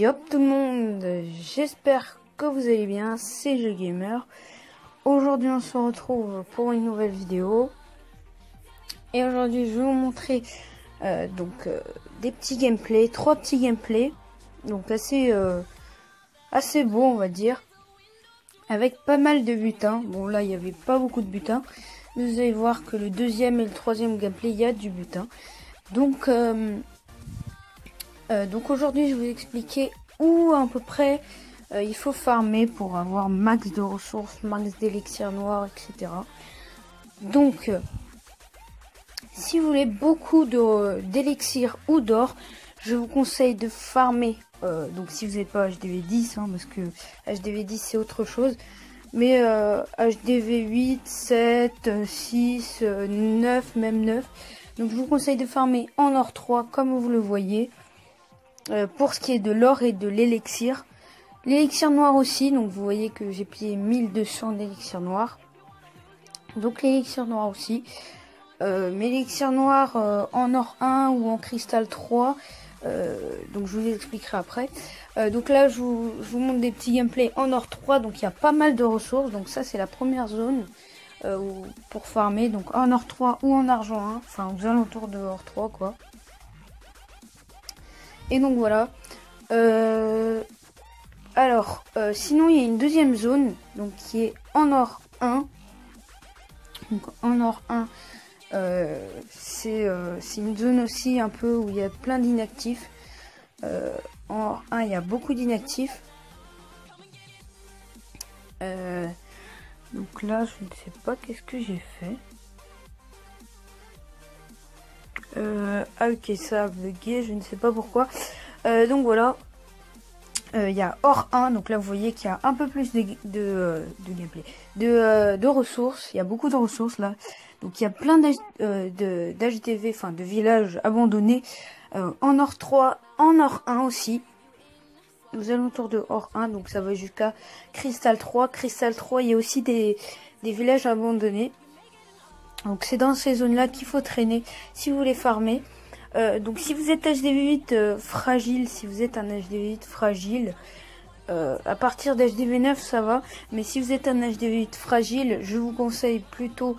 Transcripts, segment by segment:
Yop tout le monde, j'espère que vous allez bien, c'est JGamer. Aujourd'hui on se retrouve pour une nouvelle vidéo. Et aujourd'hui je vais vous montrer des petits gameplays, 3 petits gameplays. Donc assez beau on va dire. Avec pas mal de butins. Bon là il n'y avait pas beaucoup de butins. Mais vous allez voir que le deuxième et le troisième gameplay il y a du butin. Donc aujourd'hui je vais vous expliquer où à peu près il faut farmer pour avoir max de ressources, max d'élixir noir, etc. Donc si vous voulez beaucoup d'élixir ou d'or, je vous conseille de farmer. Donc si vous n'êtes pas HDV 10, parce que HDV 10 c'est autre chose. Mais HDV 8, 7, 6, 9, même 9. Donc je vous conseille de farmer en or 3 comme vous le voyez. Pour ce qui est de l'or et de l'élixir. L'élixir noir aussi, donc vous voyez que j'ai plié 1200 d'élixir noir. Donc l'élixir noir aussi. Mais l'élixir noir en or 1 ou en cristal 3. Donc je vous expliquerai après. Donc là je vous montre des petits gameplays en or 3. Donc il y a pas mal de ressources. Donc ça c'est la première zone pour farmer. Donc en or 3 ou en argent 1. Enfin aux alentours de or 3 quoi. Et donc voilà. Sinon il y a une deuxième zone donc qui est en or 1. Donc en or 1, c'est une zone aussi un peu où il y a plein d'inactifs. En or 1 il y a beaucoup d'inactifs. Donc là je ne sais pas qu'est-ce que j'ai fait. Ah ok, ça a bugué, je ne sais pas pourquoi. Donc voilà. Il y a or 1, donc là vous voyez qu'il y a un peu plus de gameplay, de ressources. Il y a beaucoup de ressources là. Donc il y a plein d'HDV, enfin de villages abandonnés. En or 3, en or 1 aussi. Aux alentours de or 1, donc ça va jusqu'à cristal 3. Cristal 3, il y a aussi des villages abandonnés. Donc c'est dans ces zones là qu'il faut traîner si vous voulez farmer. Donc si vous êtes HDV8 fragile, si vous êtes un HDV8 fragile, à partir d'HDV 9 ça va. Mais si vous êtes un HDV8 fragile, je vous conseille plutôt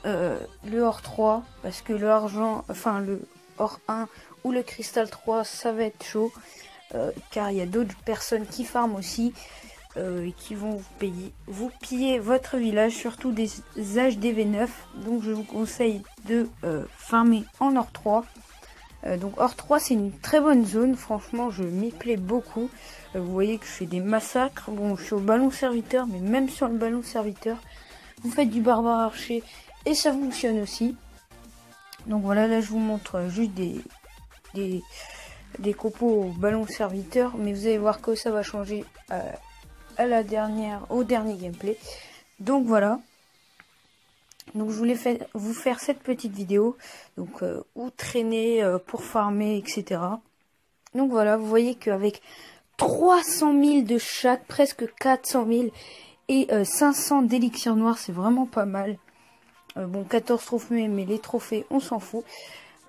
le or 3. Parce que le argent, enfin le or 1 ou le cristal 3 ça va être chaud. Car il y a d'autres personnes qui farment aussi. Et qui vont vous piller votre village, surtout des HDV 9. Donc je vous conseille de farmer en or 3. Donc or 3 c'est une très bonne zone, franchement je m'y plais beaucoup. Vous voyez que je fais des massacres. Bon, je suis au ballon serviteur, mais même sur le ballon serviteur vous faites du barbare archer et ça fonctionne aussi. Donc voilà, là je vous montre juste des compos au ballon serviteur, mais vous allez voir que ça va changer au dernier gameplay. Donc voilà. Donc je voulais vous faire cette petite vidéo. Donc où traîner pour farmer, etc. Donc voilà, vous voyez qu'avec 300 000 de chaque, presque 400 000 et 500 d'élixir noir, c'est vraiment pas mal. Bon, 14 trophées, mais les trophées, on s'en fout.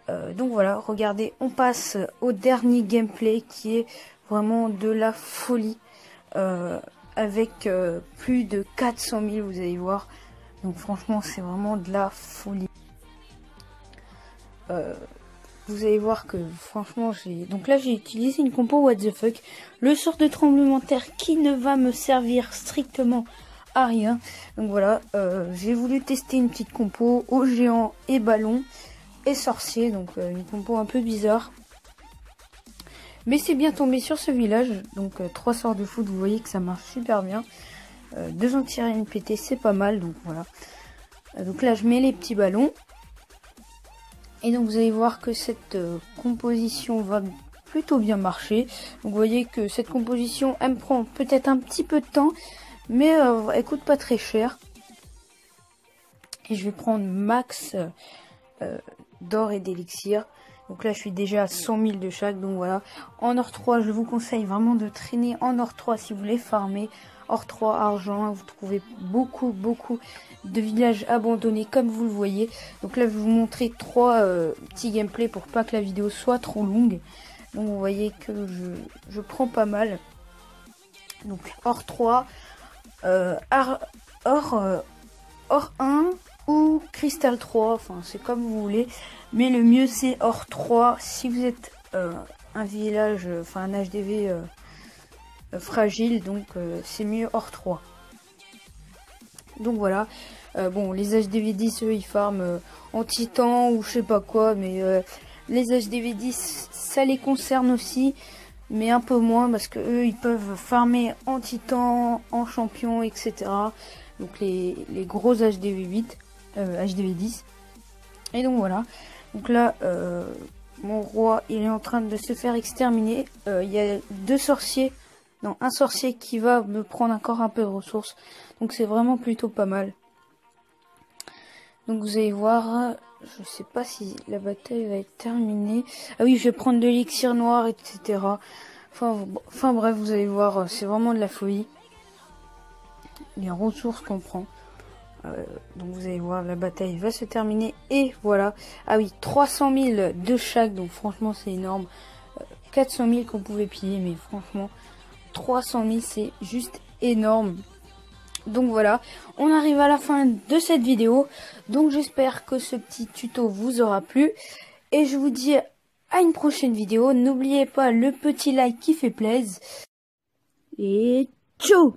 Donc voilà, regardez, on passe au dernier gameplay qui est vraiment de la folie. Avec plus de 400 000, vous allez voir. Donc franchement, c'est vraiment de la folie. Vous allez voir que franchement, donc là, j'ai utilisé une compo what the fuck. Le sort de tremblement de terre qui ne va me servir strictement à rien. Donc voilà, j'ai voulu tester une petite compo au géant et ballon et sorcier. Donc une compo un peu bizarre. Mais c'est bien tombé sur ce village. Donc 3 sorts de foot, vous voyez que ça marche super bien. 2 anti-aériennes PT, c'est pas mal. Donc voilà. Donc là je mets les petits ballons. Et donc vous allez voir que cette composition va plutôt bien marcher. Donc vous voyez que cette composition, elle me prend peut-être un petit peu de temps. Mais elle coûte pas très cher. Et je vais prendre max d'or et d'élixir. Donc là je suis déjà à 100 000 de chaque. Donc voilà. En or 3 je vous conseille vraiment de traîner en or 3 si vous voulez farmer. Or 3 argent. Vous trouvez beaucoup de villages abandonnés comme vous le voyez. Donc là je vais vous montrer 3 petits gameplays pour pas que la vidéo soit trop longue. Donc vous voyez que je prends pas mal. Donc or 3, or 1 ou cristal 3, enfin c'est comme vous voulez. Mais le mieux c'est or 3 si vous êtes un village, enfin un HDV fragile, donc c'est mieux or 3. Donc voilà. Bon, les HDV 10, eux, ils farment en titan ou je sais pas quoi, mais les HDV 10, ça les concerne aussi, mais un peu moins parce que eux, ils peuvent farmer en titan, en champion, etc. Donc les gros HDV 8, HDV 10. Et donc voilà. Donc là, mon roi, il est en train de se faire exterminer. Il y a deux sorciers. Non, un sorcier qui va me prendre encore un peu de ressources. Donc c'est vraiment plutôt pas mal. Donc vous allez voir, je sais pas si la bataille va être terminée. Ah oui, je vais prendre de l'élixir noir, etc. Enfin bref, vous allez voir, c'est vraiment de la folie. Les ressources qu'on prend. Donc vous allez voir, la bataille va se terminer. Et voilà. Ah oui, 300 000 de chaque, donc franchement c'est énorme. 400 000 qu'on pouvait piller, mais franchement, 300 000 c'est juste énorme. Donc voilà, on arrive à la fin de cette vidéo. Donc j'espère que ce petit tuto vous aura plu. Et je vous dis à une prochaine vidéo. N'oubliez pas le petit like qui fait plaisir. Et ciao!